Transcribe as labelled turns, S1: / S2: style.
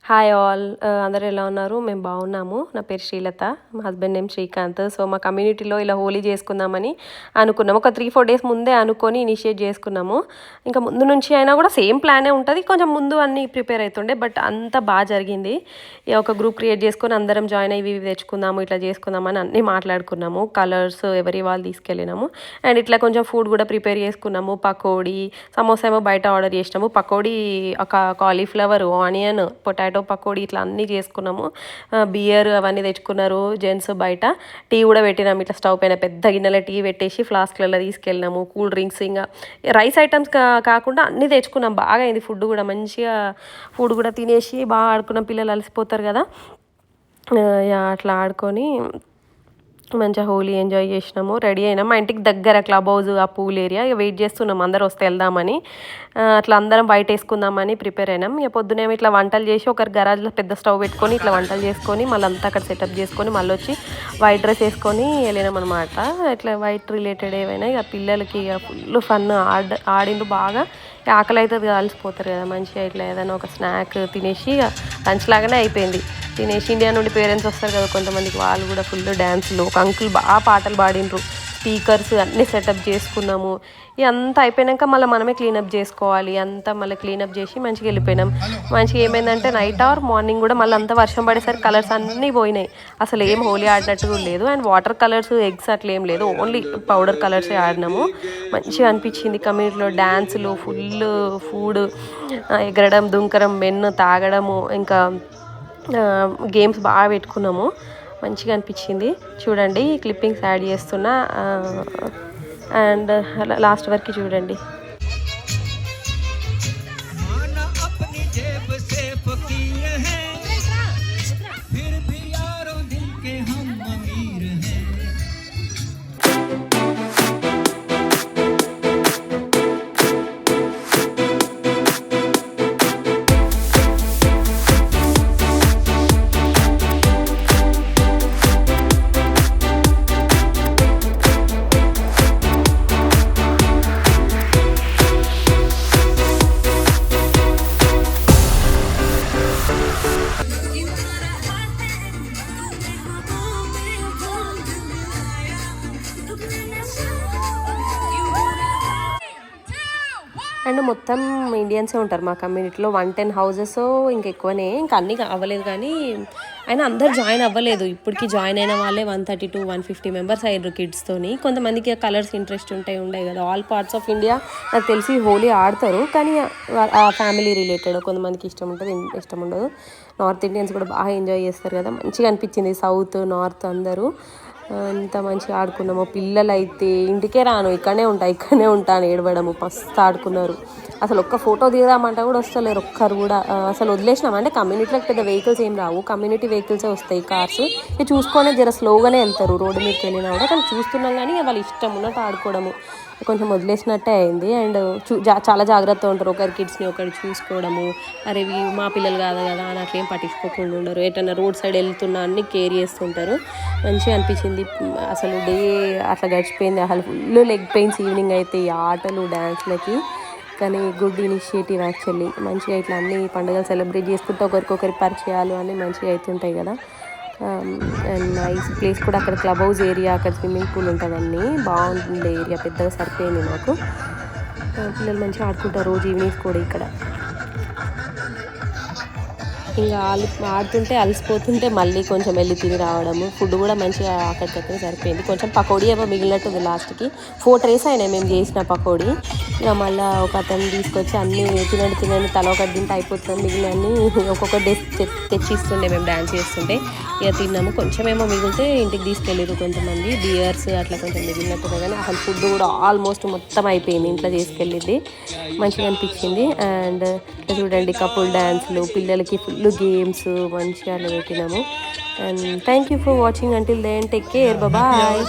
S1: Hi all, అందరూ ఎలా ఉన్నారు? మేము బాగున్నాము. నా పేరు శ్రీలత, మా హస్బెండ్ నేమ్ శ్రీకాంత్. సో మా కమ్యూనిటీలో ఇలా హోలీ చేసుకుందామని అనుకున్నాము. ఒక 3-4 డేస్ ముందే అనుకొని ఇనిషియేట్ చేసుకున్నాము. ఇంకా ముందు నుంచి అయినా కూడా సేమ్ ప్లానే ఉంటుంది, కొంచెం ముందు అన్నీ ప్రిపేర్ అవుతుండే. బట్ అంతా బాగా జరిగింది. ఒక గ్రూప్ క్రియేట్ చేసుకొని అందరం జాయిన్ అయ్యి ఇవి తెచ్చుకుందాము, ఇట్లా చేసుకుందామని అన్నీ మాట్లాడుకున్నాము. కలర్స్ ఎవరి వాళ్ళు తీసుకెళ్ళినాము. అండ్ ఇట్లా కొంచెం ఫుడ్ కూడా ప్రిపేర్ చేసుకున్నాము. పకోడీ, సమోసా ఏమో బయట ఆర్డర్ చేసినాము. పకోడీ ఒక కాలీఫ్లవర్, ఆనియన్, పొటాటో పకోడీ ఇట్లా అన్నీ చేసుకున్నాము. బియర్ అవన్నీ తెచ్చుకున్నారు జెంట్స్. బయట టీ కూడా పెట్టినాము. ఇట్లా స్టవ్ పైన పెద్ద గిన్నెలో టీ పెట్టేసి ఫ్లాస్క్లలో తీసుకెళ్ళినాము. కూల్ డ్రింక్స్, ఇంకా రైస్ ఐటమ్స్ కాకుండా అన్నీ తెచ్చుకున్నాం. బాగా అయింది ఫుడ్ కూడా. మంచిగా ఫుడ్ కూడా తినేసి బాగా ఆడుకున్నాం. పిల్లలు అలసిపోతారు కదా, అట్లా ఆడుకొని మంచిగా హోలీ ఎంజాయ్ చేసినాము. రెడీ అయినాం. మా ఇంటికి దగ్గర క్లబ్ హౌస్, ఆ పూల్ ఏరియా. ఇక వెయిట్ చేస్తున్నాం అందరూ వస్తే వెళ్దామని. అట్లా అందరం బయట వేసుకుందామని ప్రిపేర్ అయినాం. ఇక పొద్దునేమో ఇట్లా వంటలు చేసి ఒకరి గరాజ్లో పెద్ద స్టవ్ పెట్టుకొని ఇట్లా వంటలు చేసుకొని మళ్ళీ అంతా అక్కడ సెటప్ చేసుకొని మళ్ళీ వచ్చి వైట్ డ్రెస్ వేసుకొని వెళ్ళినాం అనమాట. ఇట్లా వైట్ రిలేటెడ్ ఏవైనా ఇక పిల్లలకి ఇక ఫుల్ ఫన్ ఆడిండ్రు బాగా. ఆకలి అవుతుంది కదా, అలసిపోతారు కదా, మంచిగా ఇట్లా ఏదైనా ఒక స్నాక్ తినేసి లంచ్ లాగానే అయిపోయింది. తినేసి ఇండియా నుండి పేరెంట్స్ వస్తారు కదా కొంతమందికి, వాళ్ళు కూడా ఫుల్ డ్యాన్సులు. ఒక అంకుల్ బాగా పాటలు పాడిండ్రు. స్పీకర్స్ అన్నీ సెటప్ చేసుకున్నాము. ఇదంతా అయిపోయాక మళ్ళీ మనమే క్లీనప్ చేసుకోవాలి. అంతా మళ్ళీ క్లీనప్ చేసి మంచిగా వెళ్ళిపోయినాం. మంచిగా ఏమైందంటే నైట్ ఆర్ మార్నింగ్ కూడా మళ్ళీ అంతా వర్షం పడేసరికి కలర్స్ అన్నీ పోయినాయి. అసలు ఏం హోలీ ఆడినట్టు లేదు. అండ్ వాటర్ కలర్స్, ఎగ్స్ అట్లా ఏం లేదు, ఓన్లీ పౌడర్ కలర్సే ఆడినాము. మంచిగా అనిపించింది. కమ్యూనిటీలో డ్యాన్సులు, ఫుల్ ఫుడ్, ఎగరడం, దుంకరం, మెన్ను తాగడము, ఇంకా గేమ్స్ బాగా పెట్టుకున్నాము. మంచిగా అనిపించింది. చూడండి క్లిప్పింగ్స్ యాడ్ చేస్తున్నా, అండ్ లాస్ట్ వరకు చూడండి. అండ్ మొత్తం ఇండియన్సే ఉంటారు మా కమ్యూనిటీలో. 110 హౌసెస్, ఇంకా ఎక్కువనే. ఇంకా అన్నీ అవ్వలేదు కానీ అయినా అందరు జాయిన్ అవ్వలేదు. ఇప్పటికీ జాయిన్ అయిన వాళ్ళే 130-150 మెంబర్స్ అయ్యారు కిడ్స్తోని. కొంతమందికి కలర్స్ ఇంట్రెస్ట్ ఉండే కదా. ఆల్ పార్ట్స్ ఆఫ్ ఇండియా నాకు తెలిసి హోలీ ఆడతారు, కానీ ఆ ఫ్యామిలీ రిలేటెడ్. కొంతమందికి ఇష్టం ఉంటుంది, ఇష్టం ఉండదు. నార్త్ ఇండియన్స్ కూడా బాగా ఎంజాయ్ చేస్తారు కదా. మంచిగా అనిపించింది. సౌత్, నార్త్ అందరూ అంత మంచిగా ఆడుకున్నాము. పిల్లలు అయితే ఇంటికే రాను, ఇక్కడనే ఉంటాను ఏడవడము. మస్తు ఆడుకున్నారు. అసలు ఒక్క ఫోటో దిగుదామంటే కూడా వస్తలేరు ఒక్కరు కూడా. అసలు వదిలేసినామంటే కమ్యూనిటీలోకి పెద్ద వెహికల్స్ ఏం రావు, కమ్యూనిటీ వెహికల్సే వస్తాయి, కార్స్. ఇక చూసుకొని జర స్లోగానే వెళ్తారు రోడ్డు మీదకి వెళ్ళినా కూడా. కానీ చూస్తున్నాం కానీ వాళ్ళు ఇష్టం ఉన్నట్టు ఆడుకోవడము. కొంచెం వదిలేసినట్టే అయింది. అండ్ చాలా జాగ్రత్తగా ఉంటారు. ఒకరి కిడ్స్ని ఒకరు చూసుకోవడము. అరే మా పిల్లలు కాదు కదా అని అట్లేం పట్టించుకోకుండా ఉండరు. ఎటన్నా రోడ్ సైడ్ వెళ్తున్నా అన్ని కేర్ చేస్తుంటారు. మంచిగా అనిపించింది. అసలు డే అట్లా గడిచిపోయింది. అసలు ఫుల్ లెగ్ పెయిన్స్ ఈవినింగ్ అయితే ఈ ఆటలు, డ్యాన్స్లకి. కానీ గుడ్ ఇనిషియేటివ్ యాక్చువల్లీ. మంచిగా ఇట్లా అన్ని పండుగలు సెలబ్రేట్ చేసుకుంటే ఒకరికొకరి పరిచయాలు అన్నీ మంచిగా అవుతుంటాయి కదా. అండ్ నైస్ ప్లేస్ కూడా. అక్కడ క్లబ్ హౌస్ ఏరియా, అక్కడ స్విమ్మింగ్ పూల్ ఉంటుందన్నీ. బాగుంటుంది ఏరియా, పెద్దగా సరిపోయింది నాకు. పిల్లలు మంచిగా ఆడుకుంటారు రోజు ఈవినింగ్స్ కూడా ఇక్కడ. ఇంకా ఆడుతుంటే అలసిపోతుంటే మళ్ళీ కొంచెం వెళ్ళి తిని రావడము. ఫుడ్ కూడా మంచిగా అక్కడికక్కడే సరిపోయింది. కొంచెం పకోడీ ఏమో మిగిలినట్టుంది లాస్ట్కి. 4 ట్రేస్ అయినాయి మేము చేసిన పకోడీ. ఇక మళ్ళీ ఒక అతను తీసుకొచ్చి అన్నీ తినండి తల ఒకటి తింటే అయిపోతుంది, మిగిలినన్నీ ఒక్కొక్క డేస్ తెచ్చిస్తుండే మేము డ్యాన్స్ చేస్తుంటే. ఇక తిన్నాము. కొంచెమేమో మిగిలితే ఇంటికి తీసుకెళ్ళారు కొంతమంది. బియర్స్ అట్లా కొంచెం మిగిలినట్టుగా, కానీ అసలు ఫుడ్ కూడా ఆల్మోస్ట్ మొత్తం అయిపోయింది ఇంట్లో తీసుకెళ్ళింది. మంచిగా అనిపించింది. అండ్ చూడండి కపుల్ డ్యాన్స్లు, పిల్లలకి ఫుల్ గేమ్స్ మంచిగా అలా పెట్టినాము. And thank you for watching. Until then take care, bye.